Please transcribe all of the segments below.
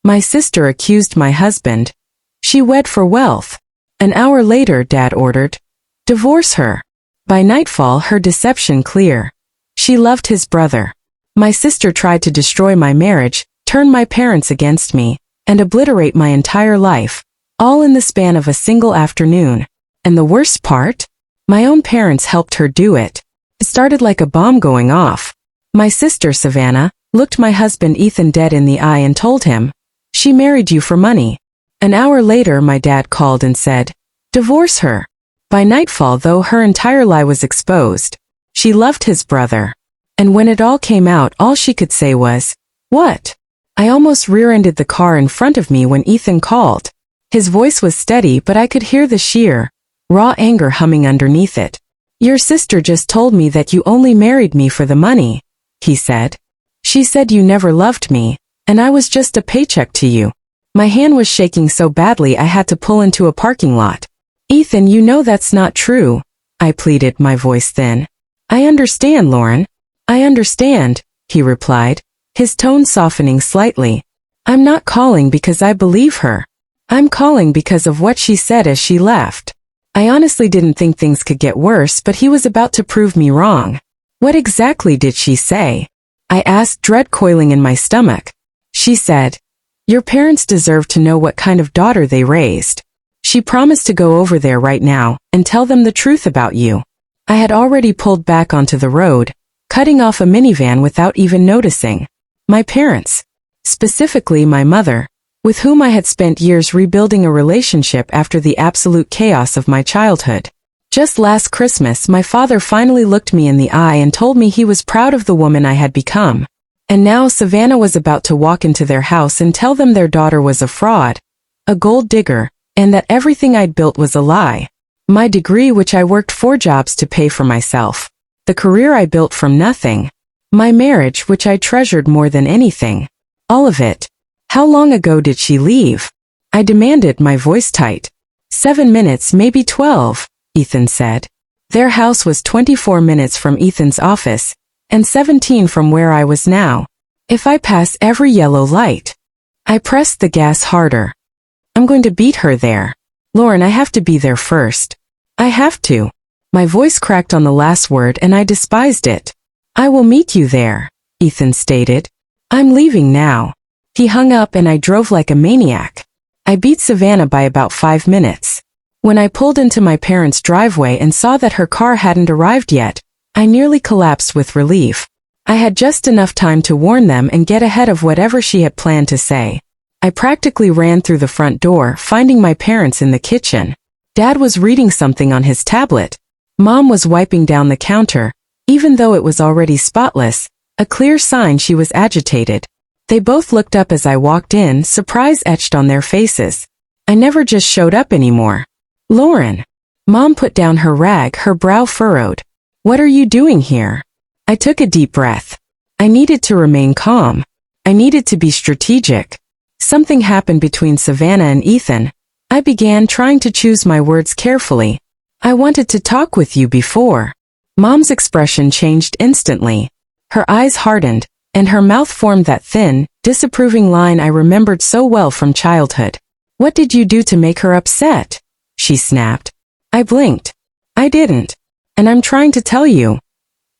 My sister accused my husband. She wed for wealth. An hour later, Dad ordered, "Divorce her." By nightfall, her deception clear. She loved his brother. My sister tried to destroy my marriage, turn my parents against me, and obliterate my entire life, all in the span of a single afternoon. And the worst part? My own parents helped her do it. It started like a bomb going off. My sister, Savannah, looked my husband Ethan dead in the eye and told him, "She married you for money." An hour later, my dad called and said, "Divorce her." By nightfall, though, her entire lie was exposed. She loved his brother. And when it all came out, all she could say was, "What?" I almost rear-ended the car in front of me when Ethan called. His voice was steady, but I could hear the sheer, raw anger humming underneath it. "Your sister just told me that you only married me for the money," he said. "She said you never loved me, and I was just a paycheck to you." My hand was shaking so badly I had to pull into a parking lot. "Ethan, you know that's not true," I pleaded, my voice thin. "I understand, Lauren. I understand," he replied, his tone softening slightly. "I'm not calling because I believe her. I'm calling because of what she said as she left." I honestly didn't think things could get worse, but he was about to prove me wrong. "What exactly did she say?" I asked, dread coiling in my stomach. "She said, 'Your parents deserve to know what kind of daughter they raised. She promised to go over there right now and tell them the truth about you.'" I had already pulled back onto the road, cutting off a minivan without even noticing. My parents, specifically my mother, with whom I had spent years rebuilding a relationship after the absolute chaos of my childhood. Just last Christmas, my father finally looked me in the eye and told me he was proud of the woman I had become. And now Savannah was about to walk into their house and tell them their daughter was a fraud, a gold digger, and that everything I'd built was a lie. My degree, which I worked 4 jobs to pay for myself. The career I built from nothing. My marriage, which I treasured more than anything. All of it. "How long ago did she leave?" I demanded, my voice tight. 7 minutes, maybe 12, Ethan said. Their house was 24 minutes from Ethan's office, and 17 from where I was now. If I pass every yellow light. I pressed the gas harder. "I'm going to beat her there. Lauren, I have to be there first. I have to." My voice cracked on the last word and I despised it. "I will meet you there," Ethan stated. "I'm leaving now." He hung up and I drove like a maniac. I beat Savannah by about 5 minutes. When I pulled into my parents' driveway and saw that her car hadn't arrived yet, I nearly collapsed with relief. I had just enough time to warn them and get ahead of whatever she had planned to say. I practically ran through the front door, finding my parents in the kitchen. Dad was reading something on his tablet. Mom was wiping down the counter, even though it was already spotless, a clear sign she was agitated. They both looked up as I walked in, surprise etched on their faces. I never just showed up anymore. "Lauren." Mom put down her rag, her brow furrowed. "What are you doing here?" I took a deep breath. I needed to remain calm. I needed to be strategic. Something happened between Savannah and Ethan. I began trying to choose my words carefully. "I wanted to talk with you before." Mom's expression changed instantly. Her eyes hardened, and her mouth formed that thin, disapproving line I remembered so well from childhood. "What did you do to make her upset?" she snapped. I blinked. "I didn't. And I'm trying to tell you."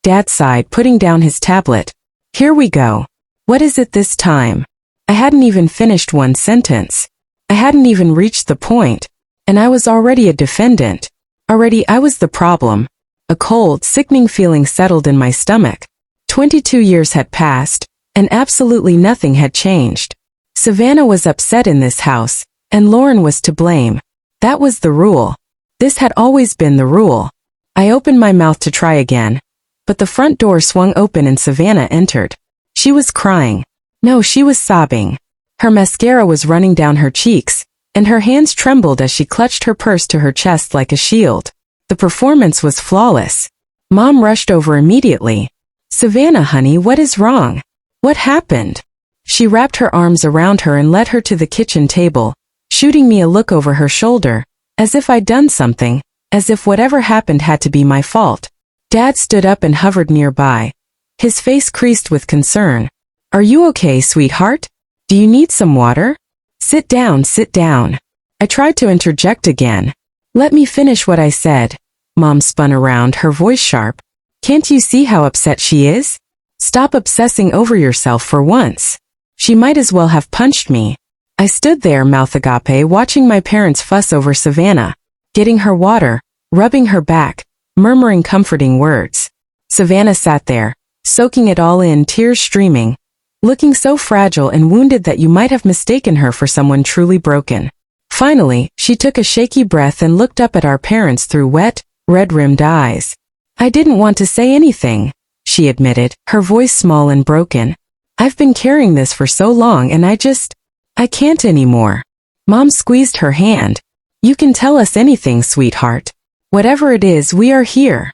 Dad sighed, putting down his tablet. "Here we go. What is it this time?" I hadn't even finished one sentence. I hadn't even reached the point. And I was already a defendant. Already I was the problem. A cold, sickening feeling settled in my stomach. 22 years had passed, and absolutely nothing had changed. Savannah was upset in this house, and Lauren was to blame. That was the rule. This had always been the rule. I opened my mouth to try again, but the front door swung open and Savannah entered. She was crying. No, she was sobbing. Her mascara was running down her cheeks, and her hands trembled as she clutched her purse to her chest like a shield. The performance was flawless. Mom rushed over immediately. "Savannah, honey, what is wrong? What happened?" She wrapped her arms around her and led her to the kitchen table, shooting me a look over her shoulder, as if I'd done something, as if whatever happened had to be my fault. Dad stood up and hovered nearby, his face creased with concern. "Are you okay, sweetheart? Do you need some water? Sit down, sit down. I tried to interject again. Let me finish what I said. Mom spun around, her voice sharp. Can't you see how upset she is? Stop obsessing over yourself for once. She might as well have punched me. I stood there, mouth agape, watching my parents fuss over Savannah, getting her water, rubbing her back, murmuring comforting words. Savannah sat there, soaking it all in, tears streaming, looking so fragile and wounded that you might have mistaken her for someone truly broken. Finally, she took a shaky breath and looked up at our parents through wet, red-rimmed eyes. I didn't want to say anything, she admitted, her voice small and broken. I've been carrying this for so long and I can't anymore. Mom squeezed her hand. You can tell us anything, sweetheart. Whatever it is, we are here.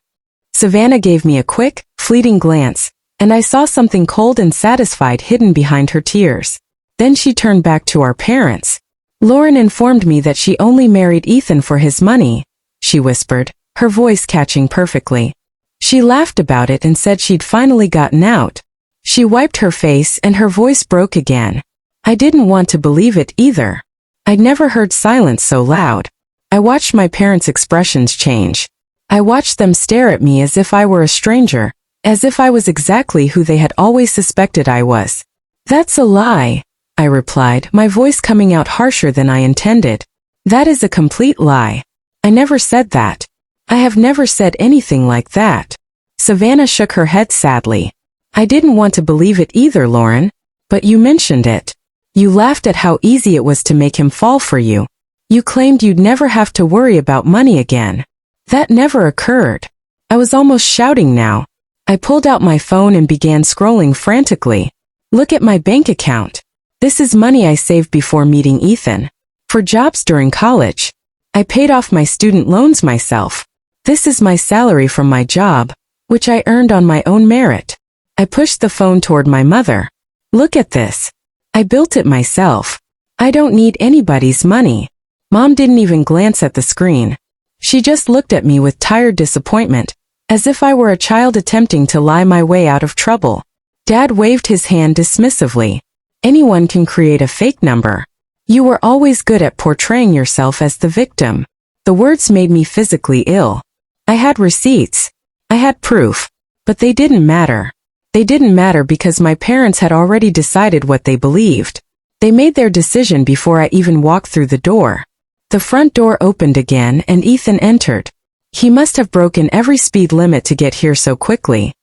Savannah gave me a quick, fleeting glance, and I saw something cold and satisfied hidden behind her tears. Then she turned back to our parents. Lauren informed me that she only married Ethan for his money, she whispered, her voice catching perfectly. She laughed about it and said she'd finally gotten out. She wiped her face and her voice broke again. I didn't want to believe it either. I'd never heard silence so loud. I watched my parents' expressions change. I watched them stare at me as if I were a stranger, as if I was exactly who they had always suspected I was. That's a lie, I replied, my voice coming out harsher than I intended. That is a complete lie. I never said that. I have never said anything like that. Savannah shook her head sadly. I didn't want to believe it either, Lauren. But you mentioned it. You laughed at how easy it was to make him fall for you. You claimed you'd never have to worry about money again. That never occurred. I was almost shouting now. I pulled out my phone and began scrolling frantically. Look at my bank account. This is money I saved before meeting Ethan. For jobs during college. I paid off my student loans myself. This is my salary from my job, which I earned on my own merit. I pushed the phone toward my mother. Look at this. I built it myself. I don't need anybody's money. Mom didn't even glance at the screen. She just looked at me with tired disappointment, as if I were a child attempting to lie my way out of trouble. Dad waved his hand dismissively. Anyone can create a fake number. You were always good at portraying yourself as the victim. The words made me physically ill. I had receipts. I had proof. But they didn't matter. They didn't matter because my parents had already decided what they believed. They made their decision before I even walked through the door. The front door opened again and Ethan entered. He must have broken every speed limit to get here so quickly.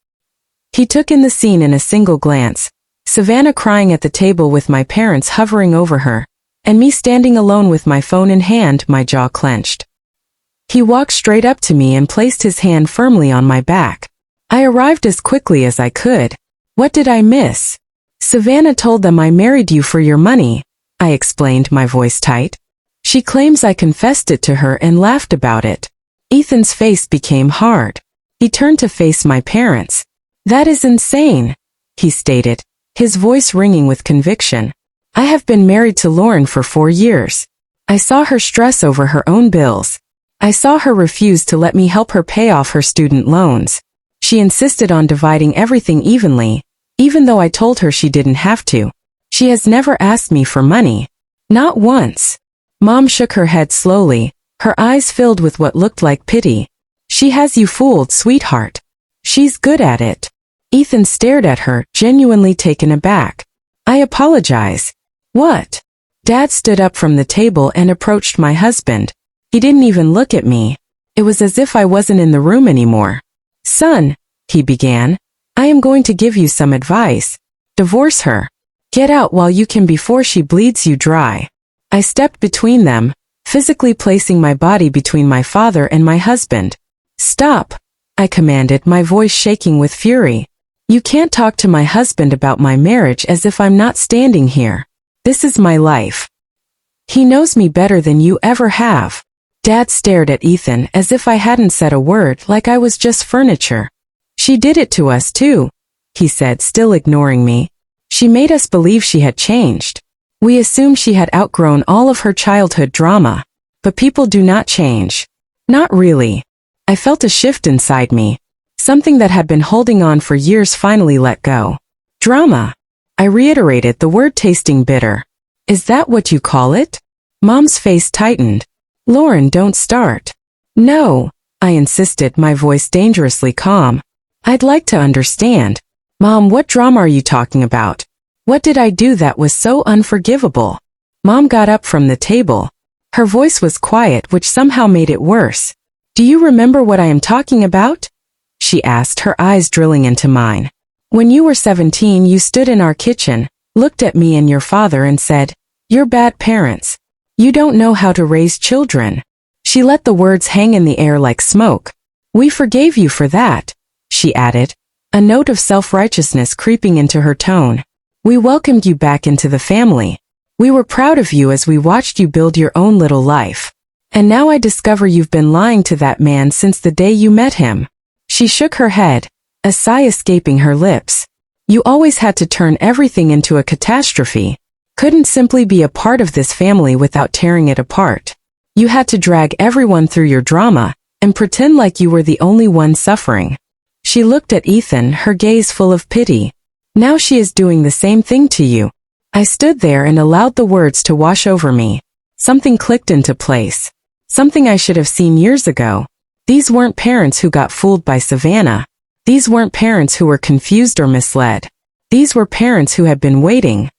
He took in the scene in a single glance. Savannah crying at the table with my parents hovering over her, and me standing alone with my phone in hand, my jaw clenched. He walked straight up to me and placed his hand firmly on my back. I arrived as quickly as I could. What did I miss? Savannah told them I married you for your money, I explained, my voice tight. She claims I confessed it to her and laughed about it. Ethan's face became hard. He turned to face my parents. That is insane, he stated, his voice ringing with conviction. I have been married to Lauren for 4 years. I saw her stress over her own bills. I saw her refuse to let me help her pay off her student loans. She insisted on dividing everything evenly, even though I told her she didn't have to. She has never asked me for money. Not once. Mom shook her head slowly, her eyes filled with what looked like pity. She has you fooled, sweetheart. She's good at it. Ethan stared at her, genuinely taken aback. I apologize. What? Dad stood up from the table and approached my husband. He didn't even look at me. It was as if I wasn't in the room anymore. Son, he began, I am going to give you some advice. Divorce her. Get out while you can before she bleeds you dry. I stepped between them, physically placing my body between my father and my husband. Stop, I commanded, my voice shaking with fury. You can't talk to my husband about my marriage as if I'm not standing here. This is my life. He knows me better than you ever have. Dad stared at Ethan as if I hadn't said a word, like I was just furniture. She did it to us too, he said, still ignoring me. She made us believe she had changed. We assumed she had outgrown all of her childhood drama. But people do not change. Not really. I felt a shift inside me. Something that had been holding on for years finally let go. Drama. I I reiterated, the word tasting bitter. Is that what you call it? Mom's face tightened. Lauren, don't start. No, I insisted, my voice dangerously calm. I'd like to understand. Mom, what drama are you talking about? What did I do that was so unforgivable? Mom got up from the table. Her voice was quiet, which somehow made it worse. Do you remember what I am talking about? She asked, her eyes drilling into mine. When you were 17, you stood in our kitchen, looked at me and your father and said, "You're bad parents. You don't know how to raise children." She let the words hang in the air like smoke. We forgave you for that, she added, a note of self-righteousness creeping into her tone. We welcomed you back into the family. We were proud of you as we watched you build your own little life. And now I discover you've been lying to that man since the day you met him. She shook her head, a sigh escaping her lips. You always had to turn everything into a catastrophe. Couldn't simply be a part of this family without tearing it apart. You had to drag everyone through your drama and pretend like you were the only one suffering. She looked at Ethan, her gaze full of pity. Now she is doing the same thing to you. I stood there and allowed the words to wash over me. Something clicked into place. Something I should have seen years ago. These weren't parents who got fooled by Savannah. These weren't parents who were confused or misled. These were parents who had been waiting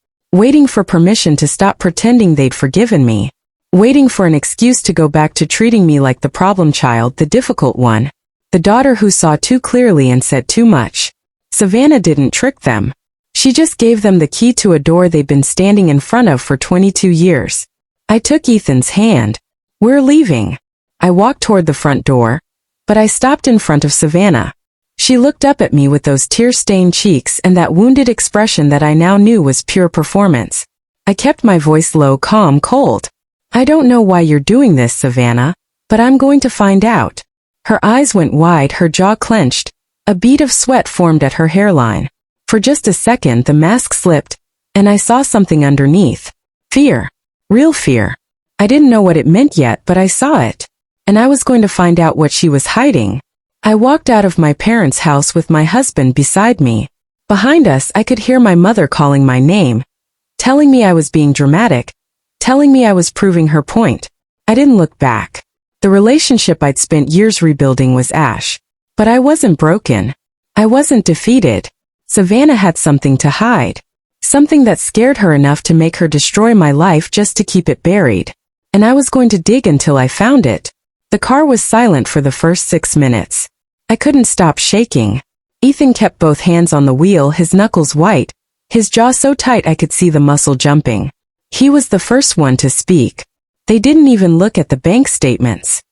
for permission to stop pretending they'd forgiven me, waiting for an excuse to go back to treating me like the problem child, the difficult one, the daughter who saw too clearly and said too much. Savannah didn't trick them. She just gave them the key to a door they'd been standing in front of for 22 years. I took Ethan's hand. We're leaving. I walked toward the front door, but I stopped in front of Savannah. She looked up at me with those tear-stained cheeks and that wounded expression that I now knew was pure performance. I kept my voice low, calm, cold. I don't know why you're doing this, Savannah, but I'm going to find out. Her eyes went wide, her jaw clenched. A bead of sweat formed at her hairline. For just a second the mask slipped, and I saw something underneath. Fear. Real fear. I didn't know what it meant yet, but I saw it. And I was going to find out what she was hiding. I walked out of my parents' house with my husband beside me. Behind us I could hear my mother calling my name, telling me I was being dramatic, telling me I was proving her point. I didn't look back. The relationship I'd spent years rebuilding was ash. But I wasn't broken. I wasn't defeated. Savannah had something to hide. Something that scared her enough to make her destroy my life just to keep it buried. And I was going to dig until I found it. The car was silent for the first 6 minutes. I couldn't stop shaking. Ethan kept both hands on the wheel, his knuckles white, his jaw so tight I could see the muscle jumping. He was the first one to speak. They didn't even look at the bank statements.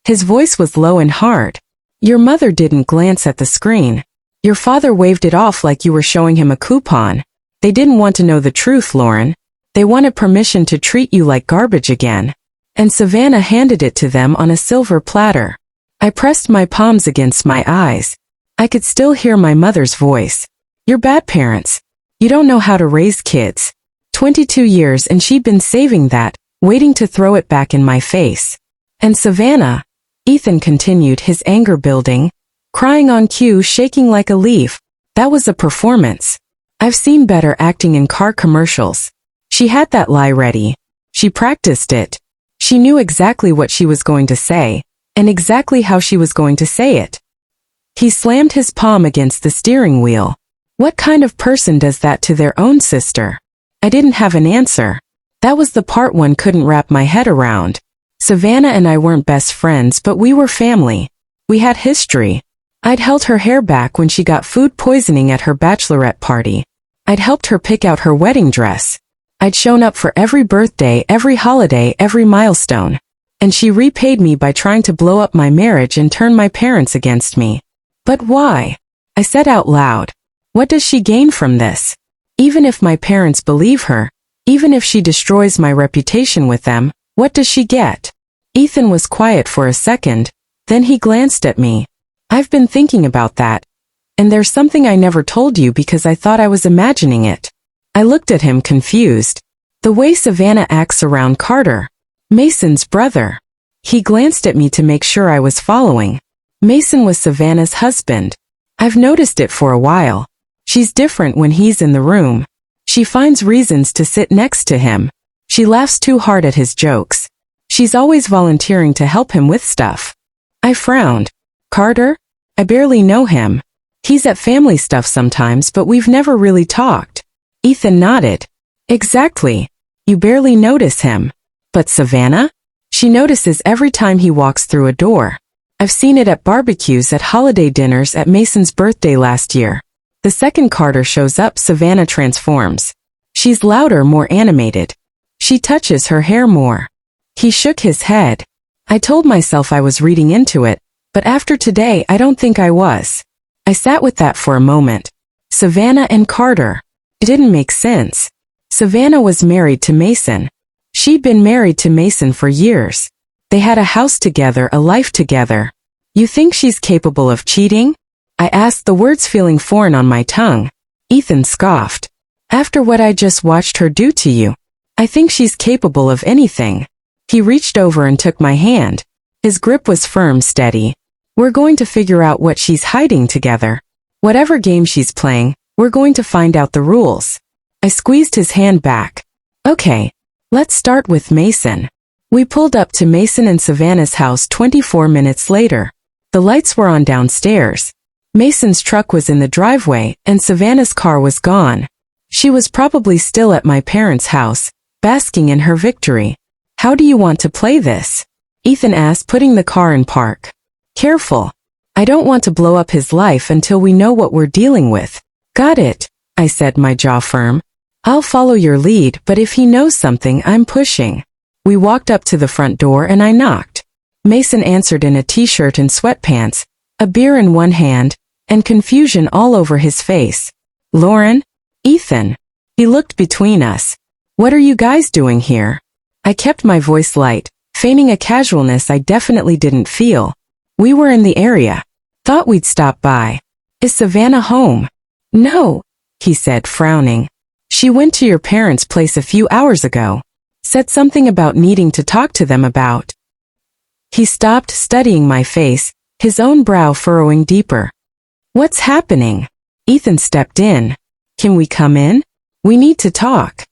His voice was low and hard. Your mother didn't glance at the screen. Your father waved it off like you were showing him a coupon. They didn't want to know the truth, Lauren. They wanted permission to treat you like garbage again. And Savannah handed it to them on a silver platter. I pressed my palms against my eyes. I could still hear my mother's voice. You're bad parents. You don't know how to raise kids. 22 years and she'd been saving that, waiting to throw it back in my face. And Savannah, Ethan continued, his anger building, crying on cue, shaking like a leaf. That was a performance. I've seen better acting in car commercials. She had that lie ready. She practiced it. She knew exactly what she was going to say, and exactly how she was going to say it. He slammed his palm against the steering wheel. What kind of person does that to their own sister? I didn't have an answer. That was the part one couldn't wrap my head around. Savannah and I weren't best friends, but we were family. We had history. I'd held her hair back when she got food poisoning at her bachelorette party. I'd helped her pick out her wedding dress. I'd shown up for every birthday, every holiday, every milestone. And she repaid me by trying to blow up my marriage and turn my parents against me. But why? I said out loud. What does she gain from this? Even if my parents believe her, even if she destroys my reputation with them, what does she get? Ethan was quiet for a second, then he glanced at me. I've been thinking about that. And there's something I never told you because I thought I was imagining it. I looked at him confused. The way Savannah acts around Carter, Mason's brother. He glanced at me to make sure I was following. Mason was Savannah's husband. I've noticed it for a while. She's different when he's in the room. She finds reasons to sit next to him. She laughs too hard at his jokes. She's always volunteering to help him with stuff. I frowned. Carter? I barely know him. He's at family stuff sometimes, but we've never really talked. Ethan nodded. Exactly. You barely notice him. But Savannah? She notices every time he walks through a door. I've seen it at barbecues, at holiday dinners, at Mason's birthday last year. The second Carter shows up, Savannah transforms. She's louder, more animated. She touches her hair more. He shook his head. I told myself I was reading into it, but after today I don't think I was. I sat with that for a moment. Savannah and Carter. It didn't make sense. Savannah was married to Mason. She'd been married to Mason for years. They had a house together, a life together. You think she's capable of cheating? I asked, the words feeling foreign on my tongue. Ethan scoffed. After what I just watched her do to you, I think she's capable of anything. He reached over and took my hand. His grip was firm, steady. We're going to figure out what she's hiding together. Whatever game she's playing, we're going to find out the rules. I squeezed his hand back. Okay, let's start with Mason. We pulled up to Mason and Savannah's house 24 minutes later. The lights were on downstairs. Mason's truck was in the driveway, and Savannah's car was gone. She was probably still at my parents' house, basking in her victory. How do you want to play this? Ethan asked, putting the car in park. Careful. I don't want to blow up his life until we know what we're dealing with. Got it, I said, my jaw firm. I'll follow your lead, but if he knows something, I'm pushing. We walked up to the front door and I knocked. Mason answered in a t-shirt and sweatpants, a beer in one hand, and confusion all over his face. Lauren? Ethan. He looked between us. What are you guys doing here? I kept my voice light, feigning a casualness I definitely didn't feel. We were in the area. Thought we'd stop by. Is Savannah home? No, he said, frowning. She went to your parents' place a few hours ago. Said something about needing to talk to them about. He stopped, studying my face, his own brow furrowing deeper. What's happening? Ethan stepped in. Can we come in? We need to talk.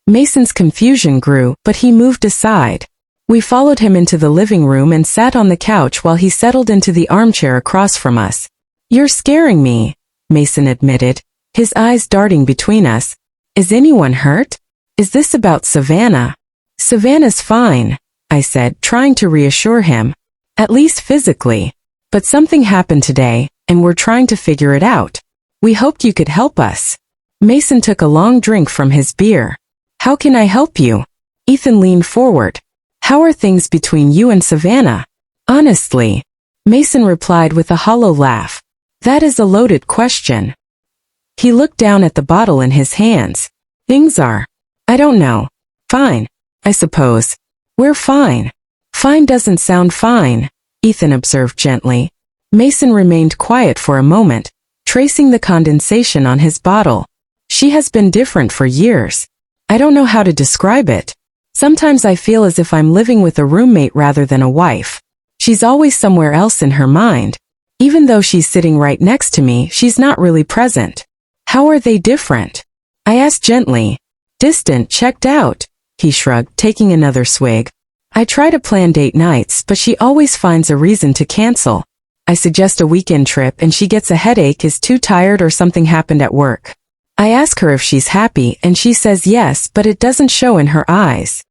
Mason's confusion grew, but he moved aside. We followed him into the living room and sat on the couch while he settled into the armchair across from us. You're scaring me, Mason admitted, his eyes darting between us. Is anyone hurt? Is this about Savannah? Savannah's fine, I said, trying to reassure him. At least physically. But something happened today, and we're trying to figure it out. We hoped you could help us. Mason took a long drink from his beer. How can I help you? Ethan leaned forward. How are things between you and Savannah? Honestly, Mason replied with a hollow laugh. That is a loaded question. He looked down at the bottle in his hands. Things are, I don't know. Fine, I suppose. We're fine. Fine doesn't sound fine, Ethan observed gently. Mason remained quiet for a moment, tracing the condensation on his bottle. She has been different for years. I don't know how to describe it. Sometimes I feel as if I'm living with a roommate rather than a wife. She's always somewhere else in her mind. Even though she's sitting right next to me, she's not really present. How are they different? I asked gently. Distant, checked out. He shrugged, taking another swig. I try to plan date nights, but she always finds a reason to cancel. I suggest a weekend trip and she gets a headache, is too tired, or something happened at work. I ask her if she's happy and she says yes, but it doesn't show in her eyes.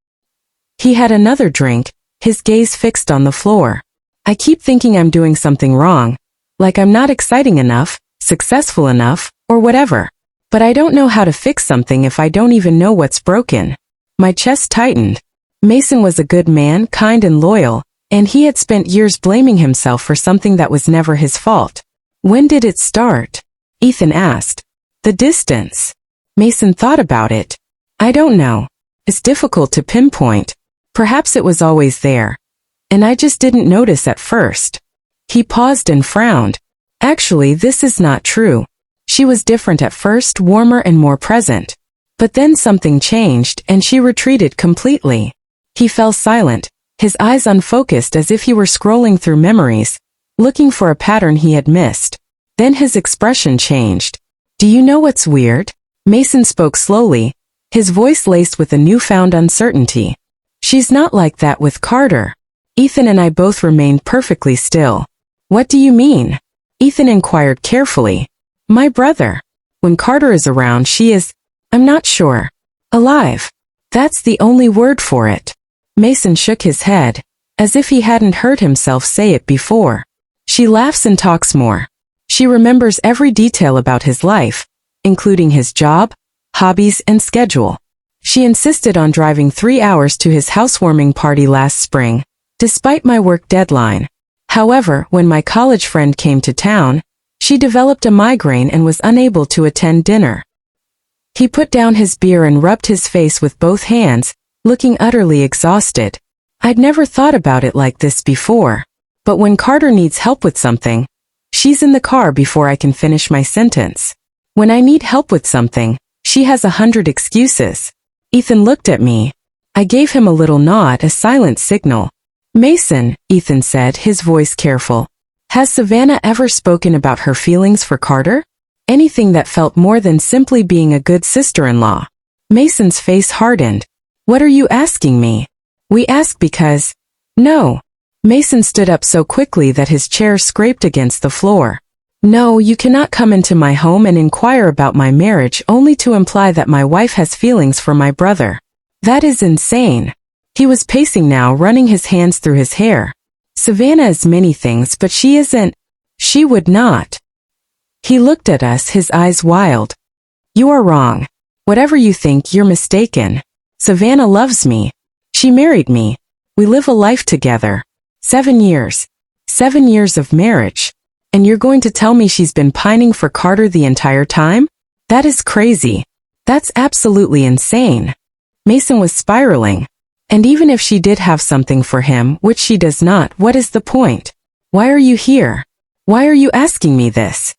He had another drink, his gaze fixed on the floor. I keep thinking I'm doing something wrong, like I'm not exciting enough, successful enough, or whatever. But I don't know how to fix something if I don't even know what's broken. My chest tightened. Mason was a good man, kind and loyal, and he had spent years blaming himself for something that was never his fault. When did it start? Ethan asked. The distance. Mason thought about it. I don't know. It's difficult to pinpoint. Perhaps it was always there. And I just didn't notice at first. He paused and frowned. Actually, this is not true. She was different at first, warmer and more present. But then something changed and she retreated completely. He fell silent, his eyes unfocused as if he were scrolling through memories, looking for a pattern he had missed. Then his expression changed. Do you know what's weird? Mason spoke slowly, his voice laced with a newfound uncertainty. She's not like that with Carter. Ethan and I both remained perfectly still. What do you mean? Ethan inquired carefully. My brother. When Carter is around, she is, I'm not sure, alive. That's the only word for it. Mason shook his head, as if he hadn't heard himself say it before. She laughs and talks more. She remembers every detail about his life, including his job, hobbies, and schedule. She insisted on driving 3 hours to his housewarming party last spring, despite my work deadline. However, when my college friend came to town, she developed a migraine and was unable to attend dinner. He put down his beer and rubbed his face with both hands, looking utterly exhausted. I'd never thought about it like this before. But when Carter needs help with something, she's in the car before I can finish my sentence. When I need help with something, she has 100 excuses. Ethan looked at me. I gave him a little nod, a silent signal. Mason, Ethan said, his voice careful. Has Savannah ever spoken about her feelings for Carter? Anything that felt more than simply being a good sister-in-law? Mason's face hardened. What are you asking me? We ask because... No. Mason stood up so quickly that his chair scraped against the floor. No, you cannot come into my home and inquire about my marriage only to imply that my wife has feelings for my brother. That is insane. He was pacing now, running his hands through his hair. Savannah is many things, but she isn't. She would not. He looked at us, his eyes wild. You are wrong. Whatever you think, you're mistaken. Savannah loves me. She married me. We live a life together. 7 years. 7 years of marriage. And you're going to tell me she's been pining for Carter the entire time? That is crazy. That's absolutely insane. Mason was spiraling. And even if she did have something for him, which she does not, what is the point? Why are you here? Why are you asking me this?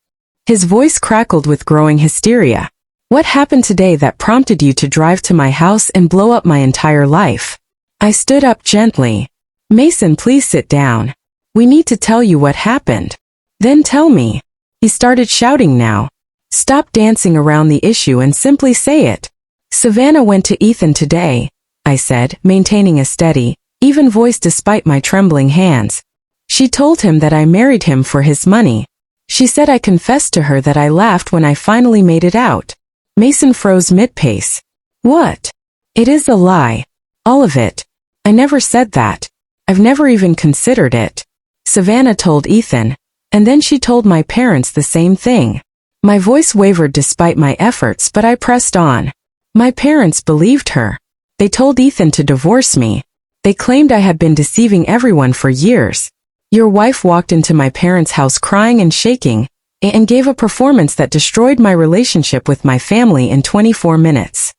His voice crackled with growing hysteria. What happened today that prompted you to drive to my house and blow up my entire life? I stood up gently. Mason, please sit down. We need to tell you what happened. Then tell me. He started shouting now. Stop dancing around the issue and simply say it. Savannah went to Ethan today, I said, maintaining a steady, even voice despite my trembling hands. She told him that I married him for his money. She said I confessed to her that I laughed when I finally made it out. Mason froze mid-pace. What? It is a lie. All of it. I never said that. I've never even considered it. Savannah told Ethan, and then she told my parents the same thing. My voice wavered despite my efforts, but I pressed on. My parents believed her. They told Ethan to divorce me. They claimed I had been deceiving everyone for years. Your wife walked into my parents' house crying and shaking, and gave a performance that destroyed my relationship with my family in 24 minutes.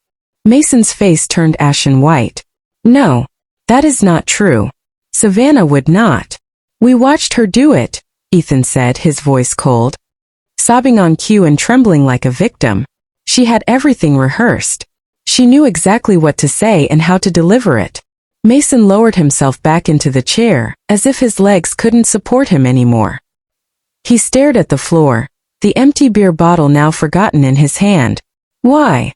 Mason's face turned ashen white. No, that is not true. Savannah would not. We watched her do it, Ethan said, his voice cold. Sobbing on cue and trembling like a victim. She had everything rehearsed. She knew exactly what to say and how to deliver it. Mason lowered himself back into the chair, as if his legs couldn't support him anymore. He stared at the floor, the empty beer bottle now forgotten in his hand. Why?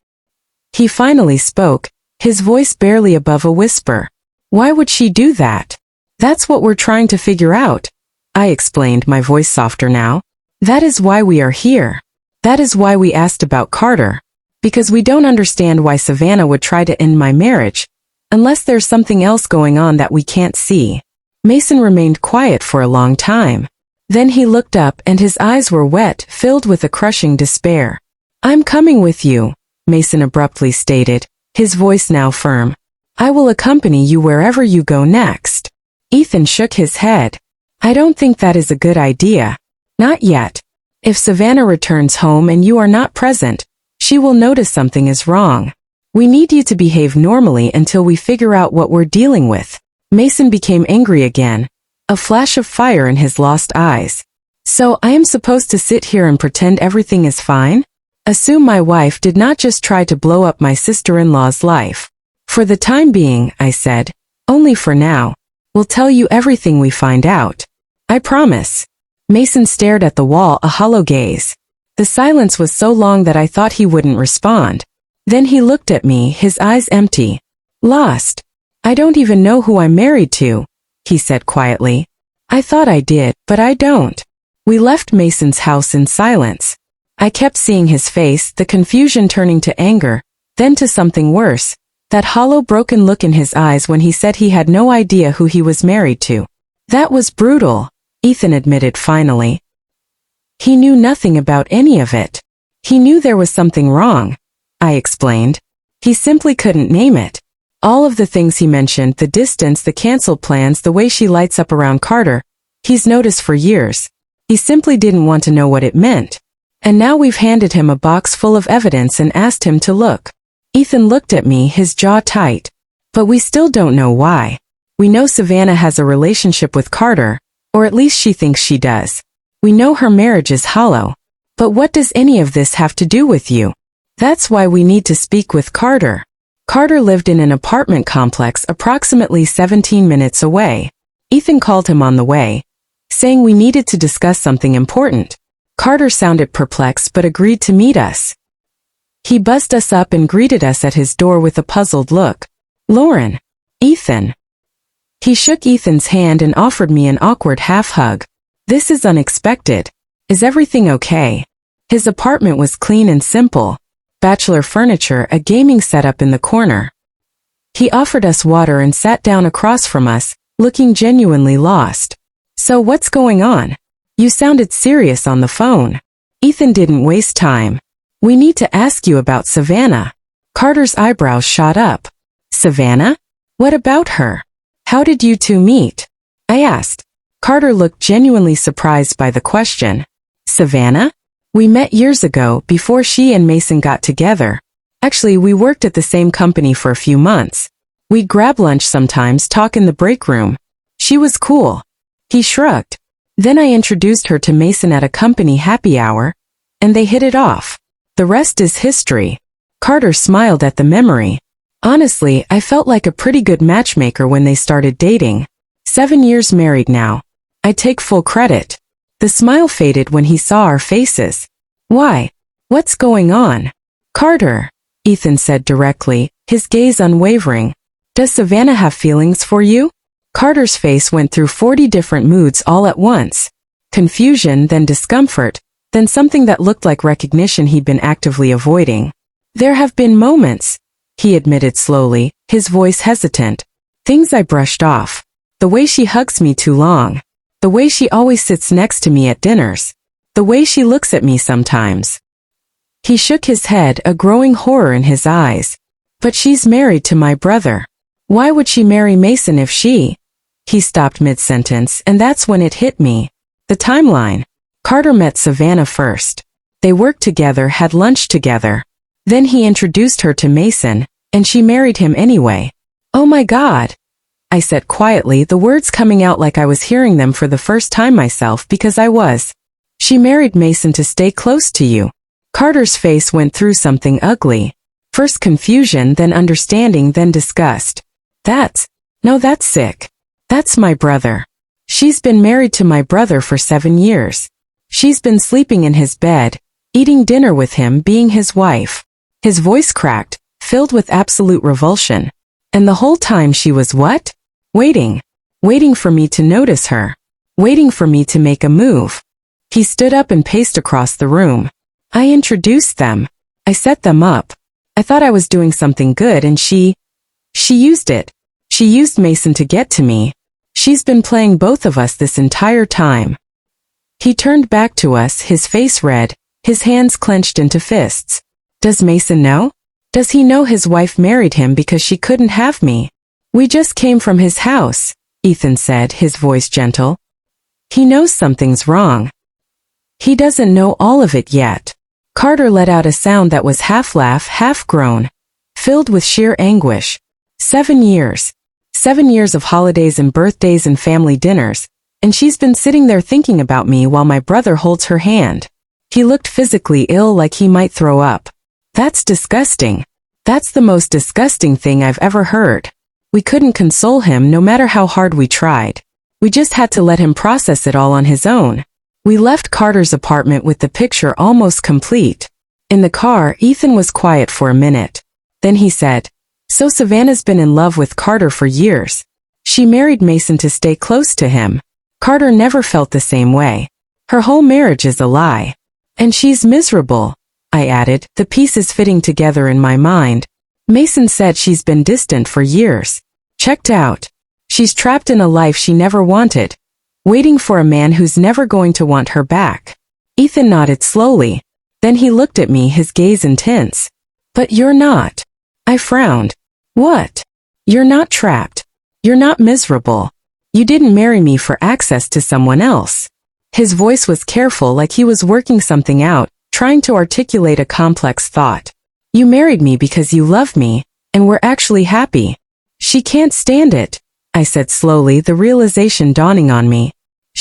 He finally spoke, his voice barely above a whisper. Why would she do that? That's what we're trying to figure out, I explained, my voice softer now. That is why we are here. That is why we asked about Carter. Because we don't understand why Savannah would try to end my marriage, unless there's something else going on that we can't see. Mason remained quiet for a long time. Then he looked up and his eyes were wet, filled with a crushing despair. I'm coming with you, Mason abruptly stated, his voice now firm. I will accompany you wherever you go next. Ethan shook his head. I don't think that is a good idea. Not yet. If Savannah returns home and you are not present, she will notice something is wrong. We need you to behave normally until we figure out what we're dealing with. Mason became angry again, a flash of fire in his lost eyes. So I am supposed to sit here and pretend everything is fine? Assume my wife did not just try to blow up my sister-in-law's life. For the time being, I said, only for now. We'll tell you everything we find out. I promise. Mason stared at the wall, a hollow gaze. The silence was so long that I thought he wouldn't respond. Then he looked at me, his eyes empty. Lost. I don't even know who I'm married to, he said quietly. I thought I did, but I don't. We left Mason's house in silence. I kept seeing his face, the confusion turning to anger, then to something worse, that hollow broken look in his eyes when he said he had no idea who he was married to. That was brutal, Ethan admitted finally. He knew nothing about any of it. He knew there was something wrong, I explained. He simply couldn't name it. All of the things he mentioned, the distance, the canceled plans, the way she lights up around Carter, he's noticed for years. He simply didn't want to know what it meant. And now we've handed him a box full of evidence and asked him to look. Ethan looked at me, his jaw tight. But we still don't know why. We know Savannah has a relationship with Carter, or at least she thinks she does. We know her marriage is hollow. But what does any of this have to do with you? That's why we need to speak with Carter. Carter lived in an apartment complex approximately 17 minutes away. Ethan called him on the way, saying we needed to discuss something important. Carter sounded perplexed but agreed to meet us. He buzzed us up and greeted us at his door with a puzzled look. Lauren. Ethan. He shook Ethan's hand and offered me an awkward half-hug. This is unexpected. Is everything okay? His apartment was clean and simple. Bachelor furniture, a gaming setup in the corner. He offered us water and sat down across from us, looking genuinely lost. So what's going on? You sounded serious on the phone. Ethan didn't waste time. We need to ask you about Savannah. Carter's eyebrows shot up. Savannah? What about her? How did you two meet? I asked. Carter looked genuinely surprised by the question. Savannah? We met years ago, before she and Mason got together. Actually, we worked at the same company for a few months. We'd grab lunch sometimes, talk in the break room. She was cool. He shrugged. Then I introduced her to Mason at a company happy hour, and they hit it off. The rest is history. Carter smiled at the memory. Honestly, I felt like a pretty good matchmaker when they started dating. 7 years married now. I take full credit. The smile faded when he saw our faces. Why? What's going on? Carter, Ethan said directly, his gaze unwavering. Does Savannah have feelings for you? Carter's face went through 40 different moods all at once. Confusion, then discomfort, then something that looked like recognition he'd been actively avoiding. There have been moments, he admitted slowly, his voice hesitant. Things I brushed off. The way she hugs me too long. The way she always sits next to me at dinners. The way she looks at me sometimes. He shook his head, a growing horror in his eyes. But she's married to my brother. Why would she marry Mason if she... He stopped mid-sentence, and that's when it hit me. The timeline. Carter met Savannah first. They worked together, had lunch together. Then he introduced her to Mason, and she married him anyway. Oh my God, I said quietly, the words coming out like I was hearing them for the first time myself, because I was. She married Mason to stay close to you. Carter's face went through something ugly. First confusion, then understanding, then disgust. That's sick. That's my brother. She's been married to my brother for 7 years. She's been sleeping in his bed, eating dinner with him, being his wife. His voice cracked, filled with absolute revulsion. And the whole time she was what? Waiting. Waiting for me to notice her. Waiting for me to make a move. He stood up and paced across the room. I introduced them. I set them up. I thought I was doing something good and she used it. She used Mason to get to me. She's been playing both of us this entire time. He turned back to us, his face red, his hands clenched into fists. Does Mason know? Does he know his wife married him because she couldn't have me? We just came from his house, Ethan said, his voice gentle. He knows something's wrong. He doesn't know all of it yet. Carter let out a sound that was half laugh, half groan, filled with sheer anguish. 7 years. 7 years of holidays and birthdays and family dinners, and she's been sitting there thinking about me while my brother holds her hand. He looked physically ill, like he might throw up. That's disgusting. That's the most disgusting thing I've ever heard. We couldn't console him no matter how hard we tried. We just had to let him process it all on his own. We left Carter's apartment with the picture almost complete. In the car, Ethan was quiet for a minute. Then he said, "So Savannah's been in love with Carter for years. She married Mason to stay close to him. Carter never felt the same way. Her whole marriage is a lie. And she's miserable," I added, the pieces fitting together in my mind. Mason said she's been distant for years. Checked out. She's trapped in a life she never wanted, waiting for a man who's never going to want her back. Ethan nodded slowly. Then he looked at me, his gaze intense. "But you're not." I frowned. "What?" "You're not trapped. You're not miserable. You didn't marry me for access to someone else." His voice was careful, like he was working something out, trying to articulate a complex thought. "You married me because you love me, and we're actually happy." "She can't stand it," I said slowly, the realization dawning on me.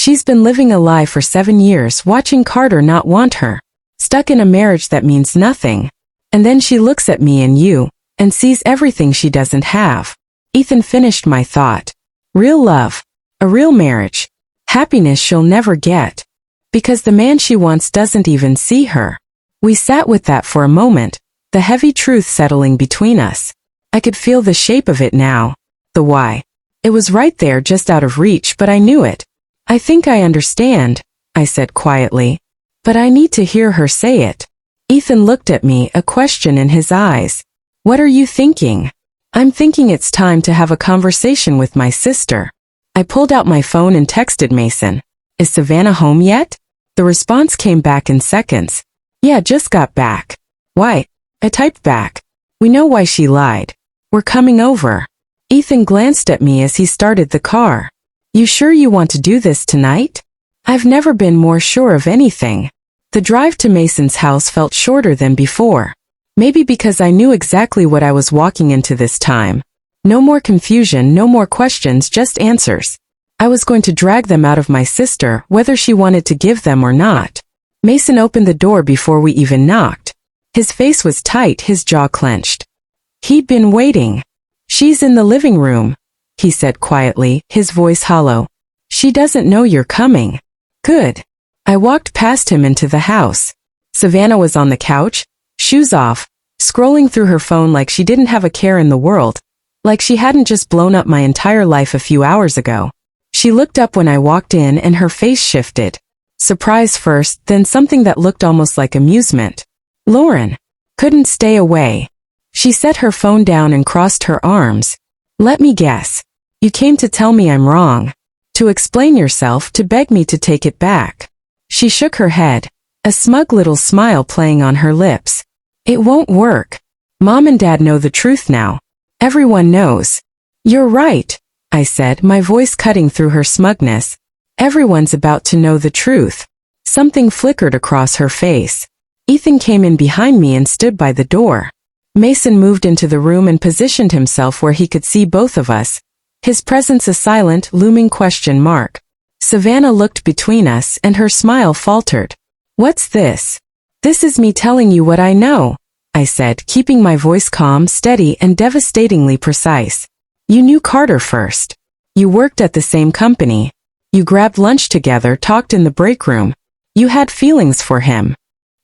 She's been living a lie for 7 years, watching Carter not want her. Stuck in a marriage that means nothing. And then she looks at me and you, and sees everything she doesn't have. Ethan finished my thought. Real love. A real marriage. Happiness she'll never get. Because the man she wants doesn't even see her. We sat with that for a moment, the heavy truth settling between us. I could feel the shape of it now. The why. It was right there, just out of reach, but I knew it. "I think I understand," I said quietly. "But I need to hear her say it." Ethan looked at me, a question in his eyes. "What are you thinking?" "I'm thinking it's time to have a conversation with my sister." I pulled out my phone and texted Mason. "Is Savannah home yet?" The response came back in seconds. "Yeah, just got back." "Why?" I typed back. "We know why she lied. We're coming over." Ethan glanced at me as he started the car. "You sure you want to do this tonight?" I've never been more sure of anything. The drive to Mason's house felt shorter than before. Maybe because I knew exactly what I was walking into this time. No more confusion, no more questions, just answers. I was going to drag them out of my sister, whether she wanted to give them or not. Mason opened the door before we even knocked. His face was tight, his jaw clenched. He'd been waiting. "She's in the living room," he said quietly, his voice hollow. "She doesn't know you're coming." "Good." I walked past him into the house. Savannah was on the couch, shoes off, scrolling through her phone like she didn't have a care in the world, like she hadn't just blown up my entire life a few hours ago. She looked up when I walked in and her face shifted. Surprise first, then something that looked almost like amusement. "Lauren." Couldn't stay away. She set her phone down and crossed her arms. "Let me guess. You came to tell me I'm wrong. To explain yourself, to beg me to take it back." She shook her head, a smug little smile playing on her lips. "It won't work. Mom and Dad know the truth now. Everyone knows." "You're right," I said, my voice cutting through her smugness. "Everyone's about to know the truth." Something flickered across her face. Ethan came in behind me and stood by the door. Mason moved into the room and positioned himself where he could see both of us, his presence a silent, looming question mark. Savannah looked between us and her smile faltered. "What's this?" "This is me telling you what I know," I said, keeping my voice calm, steady, and devastatingly precise. "You knew Carter first. You worked at the same company. You grabbed lunch together, talked in the break room. You had feelings for him."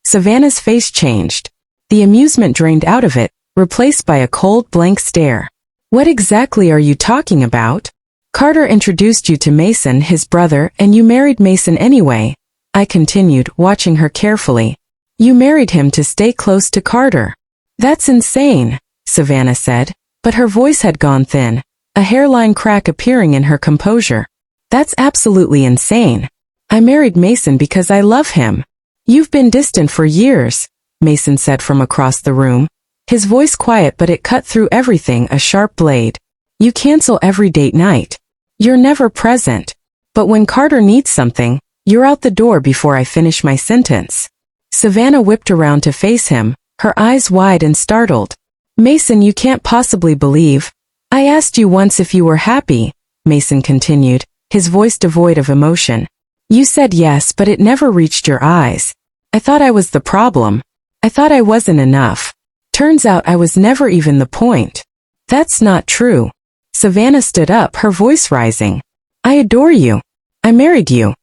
Savannah's face changed. The amusement drained out of it, replaced by a cold, blank stare. "What exactly are you talking about?" "Carter introduced you to Mason, his brother, and you married Mason anyway," I continued, watching her carefully. "You married him to stay close to Carter." "That's insane," Savannah said, but her voice had gone thin, a hairline crack appearing in her composure. "That's absolutely insane. I married Mason because I love him." "You've been distant for years," Mason said from across the room. His voice quiet, but it cut through everything, a sharp blade. "You cancel every date night. You're never present. But when Carter needs something, you're out the door before I finish my sentence." Savannah whipped around to face him, her eyes wide and startled. "Mason, you can't possibly believe. I asked you once if you were happy," Mason continued, his voice devoid of emotion. "You said yes, but it never reached your eyes. I thought I was the problem. I thought I wasn't enough. Turns out I was never even the point." "That's not true." Savannah stood up, her voice rising. "I adore you. I married you.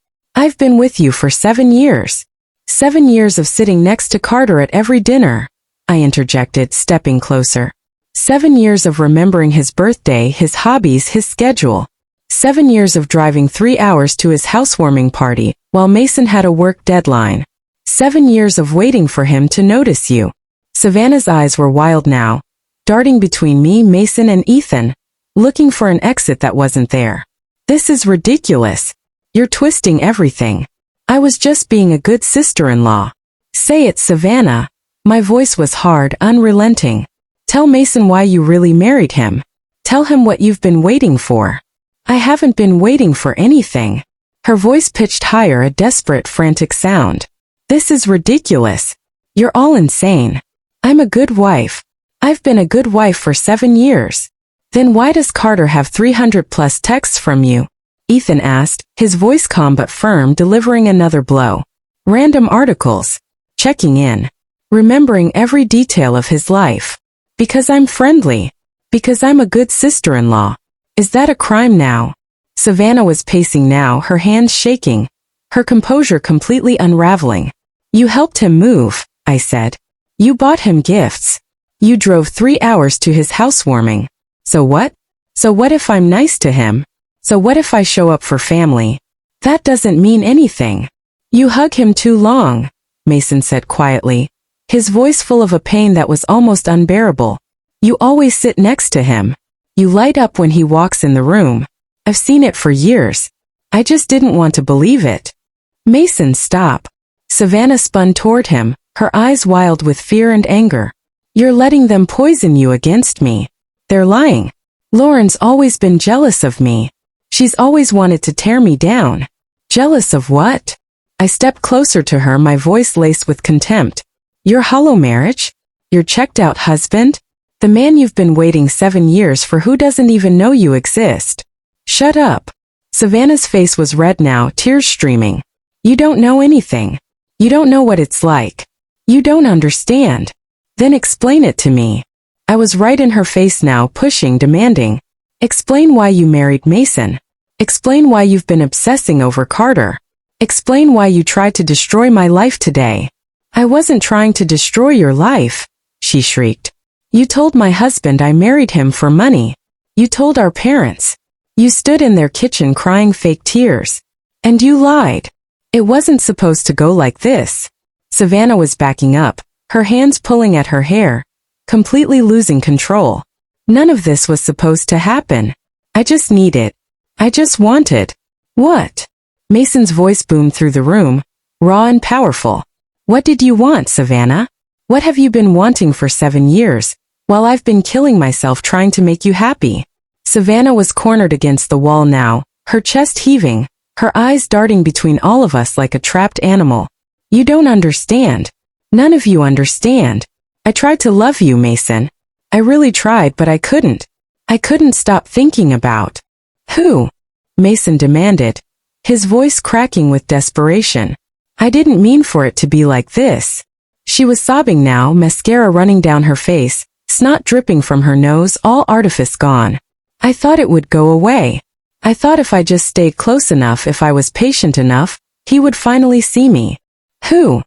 I've been with you for 7 years. 7 years of sitting next to Carter at every dinner, I interjected, stepping closer. 7 years of remembering his birthday, his hobbies, his schedule. 7 years of driving 3 hours to his housewarming party, while Mason had a work deadline. 7 years of waiting for him to notice you. Savannah's eyes were wild now, darting between me, Mason, and Ethan, looking for an exit that wasn't there. This is ridiculous. You're twisting everything. I was just being a good sister-in-law. Say it, Savannah. My voice was hard, unrelenting. Tell Mason why you really married him. Tell him what you've been waiting for. I haven't been waiting for anything. Her voice pitched higher, a desperate, frantic sound. This is ridiculous. You're all insane. I'm a good wife. I've been a good wife for 7 years. Then why does Carter have 300+ texts from you? Ethan asked, his voice calm but firm, delivering another blow. Random articles. Checking in. Remembering every detail of his life. Because I'm friendly. Because I'm a good sister-in-law. Is that a crime now? Savannah was pacing now, her hands shaking, her composure completely unraveling. You helped him move, I said. You bought him gifts. You drove 3 hours to his housewarming. So what? So what if I'm nice to him? So what if I show up for family? That doesn't mean anything. You hug him too long, Mason said quietly, his voice full of a pain that was almost unbearable. You always sit next to him. You light up when he walks in the room. I've seen it for years. I just didn't want to believe it. Mason, stop. Savannah spun toward him, her eyes wild with fear and anger. You're letting them poison you against me. They're lying. Lauren's always been jealous of me. She's always wanted to tear me down. Jealous of what? I stepped closer to her, my voice laced with contempt. Your hollow marriage? Your checked-out husband? The man you've been waiting 7 years for, who doesn't even know you exist. Shut up. Savannah's face was red now, tears streaming. You don't know anything. You don't know what it's like. You don't understand. Then explain it to me. I was right in her face now, pushing, demanding. Explain why you married Mason. Explain why you've been obsessing over Carter. Explain why you tried to destroy my life today. I wasn't trying to destroy your life, she shrieked. You told my husband I married him for money. You told our parents. You stood in their kitchen crying fake tears. And you lied. It wasn't supposed to go like this. Savannah was backing up, her hands pulling at her hair, completely losing control. None of this was supposed to happen. I just needed. I just wanted. What? Mason's voice boomed through the room, raw and powerful. What did you want, Savannah? What have you been wanting for 7 years, while I've been killing myself trying to make you happy? Savannah was cornered against the wall now, her chest heaving, her eyes darting between all of us like a trapped animal. You don't understand. None of you understand. I tried to love you, Mason. I really tried, but I couldn't. I couldn't stop thinking about. Who? Mason demanded, his voice cracking with desperation. I didn't mean for it to be like this. She was sobbing now, mascara running down her face, snot dripping from her nose, all artifice gone. I thought it would go away. I thought if I just stayed close enough, if I was patient enough, he would finally see me. Who?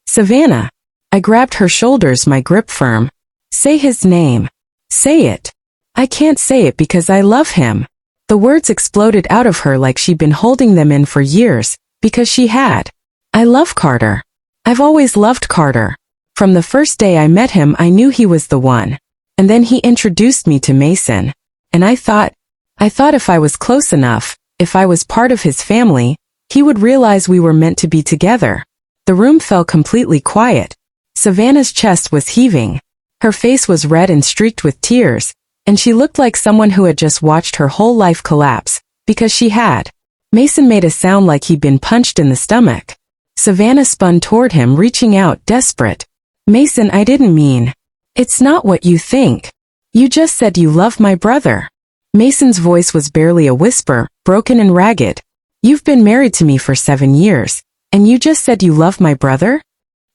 Savannah. I grabbed her shoulders, my grip firm. Say his name. Say it. I can't say it because I love him. The words exploded out of her like she'd been holding them in for years, because she had. I love Carter. I've always loved Carter. From the first day I met him, I knew he was the one. And then he introduced me to Mason. And I thought if I was close enough, if I was part of his family, he would realize we were meant to be together. The room fell completely quiet. Savannah's chest was heaving. Her face was red and streaked with tears, and she looked like someone who had just watched her whole life collapse, because she had. Mason made a sound like he'd been punched in the stomach. Savannah spun toward him, reaching out, desperate. Mason, I didn't mean. It's not what you think. You just said you love my brother. Mason's voice was barely a whisper, broken and ragged. You've been married to me for 7 years, and you just said you love my brother?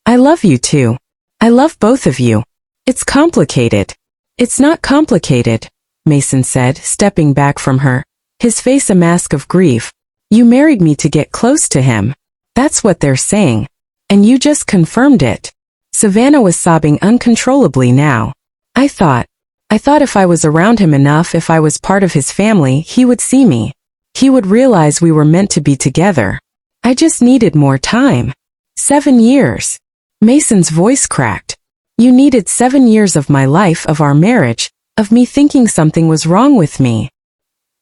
I love you too. I love both of you. It's complicated. It's not complicated, Mason said, stepping back from her, his face a mask of grief. You married me to get close to him. That's what they're saying. And you just confirmed it. Savannah was sobbing uncontrollably now. I thought if I was around him enough, if I was part of his family, he would see me. He would realize we were meant to be together. I just needed more time. 7 years. Mason's voice cracked. You needed 7 years of my life, of our marriage, of me thinking something was wrong with me.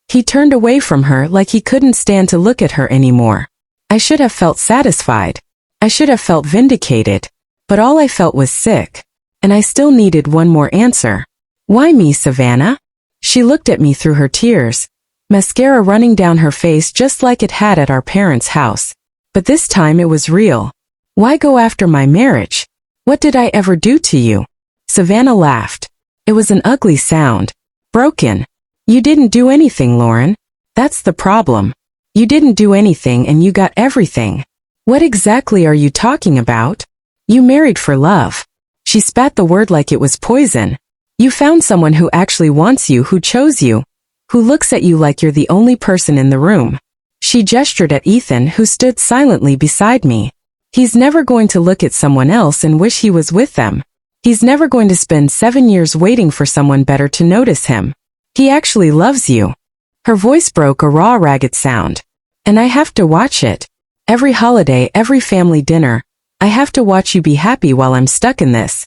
He turned away from her like he couldn't stand to look at her anymore. I should have felt satisfied. I should have felt vindicated. But all I felt was sick. And I still needed one more answer. Why me, Savannah? She looked at me through her tears. Mascara running down her face just like it had at our parents' house. But this time it was real. Why go after my marriage? What did I ever do to you? Savannah laughed. It was an ugly sound. Broken. You didn't do anything, Lauren. That's the problem. You didn't do anything and you got everything. What exactly are you talking about? You married for love. She spat the word like it was poison. You found someone who actually wants you, who chose you, who looks at you like you're the only person in the room. She gestured at Ethan, who stood silently beside me. He's never going to look at someone else and wish he was with them. He's never going to spend 7 years waiting for someone better to notice him. He actually loves you. Her voice broke a raw, ragged sound. And I have to watch it. Every holiday, every family dinner, I have to watch you be happy while I'm stuck in this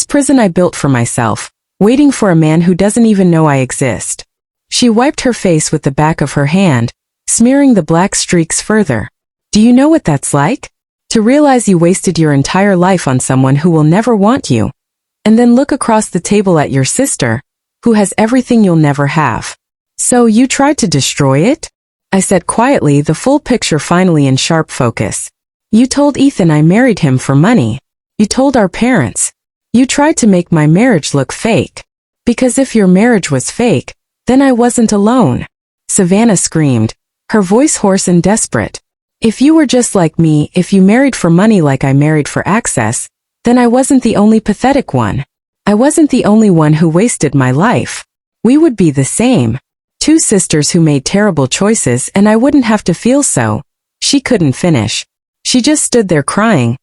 prison I built for myself, waiting for a man who doesn't even know I exist. She wiped her face with the back of her hand, smearing the black streaks further. Do you know what that's like? To realize you wasted your entire life on someone who will never want you. And then look across the table at your sister, who has everything you'll never have. So you tried to destroy it? I said quietly, the full picture finally in sharp focus. You told Ethan I married him for money. You told our parents. You tried to make my marriage look fake. Because if your marriage was fake, then I wasn't alone. Savannah screamed, her voice hoarse and desperate. If you were just like me, if you married for money like I married for access, then I wasn't the only pathetic one. I wasn't the only one who wasted my life. We would be the same. 2 sisters who made terrible choices, and I wouldn't have to feel so. She couldn't finish. She just stood there crying,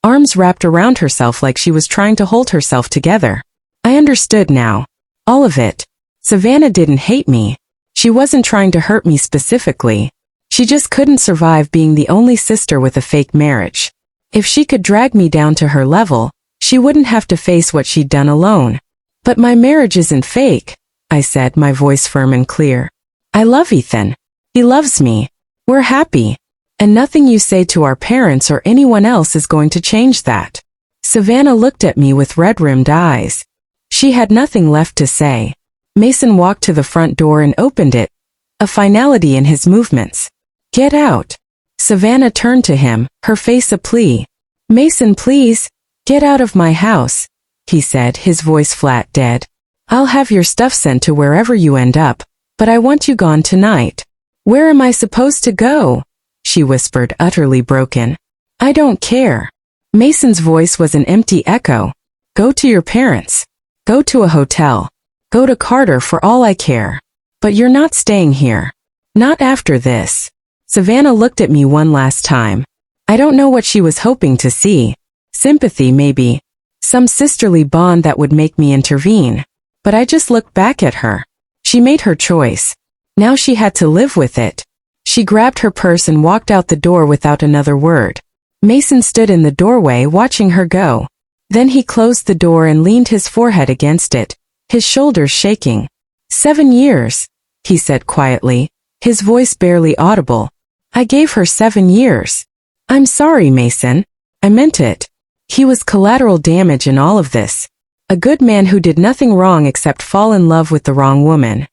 arms wrapped around herself like she was trying to hold herself together. I understood now. All of it. Savannah didn't hate me. She wasn't trying to hurt me specifically. She just couldn't survive being the only sister with a fake marriage. If she could drag me down to her level, she wouldn't have to face what she'd done alone. But my marriage isn't fake, I said, my voice firm and clear. I love Ethan. He loves me. We're happy. And nothing you say to our parents or anyone else is going to change that. Savannah looked at me with red-rimmed eyes. She had nothing left to say. Mason walked to the front door and opened it, a finality in his movements. Get out. Savannah turned to him, her face a plea. Mason, please, get out of my house, he said, his voice flat, dead. I'll have your stuff sent to wherever you end up, but I want you gone tonight. Where am I supposed to go? She whispered, utterly broken. I don't care. Mason's voice was an empty echo. Go to your parents. Go to a hotel. Go to Carter for all I care. But you're not staying here. Not after this. Savannah looked at me one last time. I don't know what she was hoping to see. Sympathy, maybe. Some sisterly bond that would make me intervene. But I just looked back at her. She made her choice. Now she had to live with it. She grabbed her purse and walked out the door without another word. Mason stood in the doorway watching her go. Then he closed the door and leaned his forehead against it, his shoulders shaking. 7 years, he said quietly, his voice barely audible. I gave her 7 years. I'm sorry, Mason. I meant it. He was collateral damage in all of this. A good man who did nothing wrong except fall in love with the wrong woman.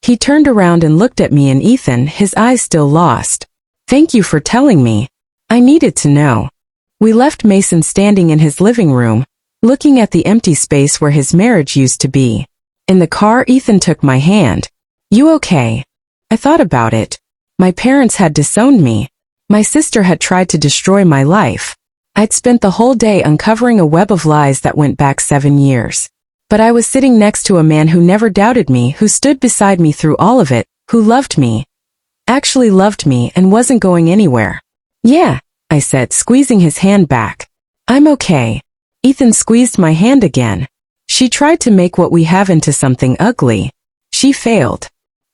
He turned around and looked at me and Ethan, his eyes still lost. Thank you for telling me. I needed to know. We left Mason standing in his living room, looking at the empty space where his marriage used to be. In the car, Ethan took my hand. You okay? I thought about it. My parents had disowned me. My sister had tried to destroy my life. I'd spent the whole day uncovering a web of lies that went back 7 years. But I was sitting next to a man who never doubted me, who stood beside me through all of it, who loved me. actually loved me and wasn't going anywhere. Yeah, I said, squeezing his hand back. I'm okay. Ethan squeezed my hand again. She tried to make what we have into something ugly. She failed.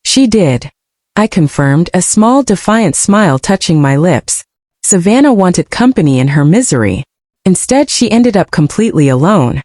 She did. I confirmed, a small defiant smile touching my lips. Savannah wanted company in her misery. Instead, she ended up completely alone.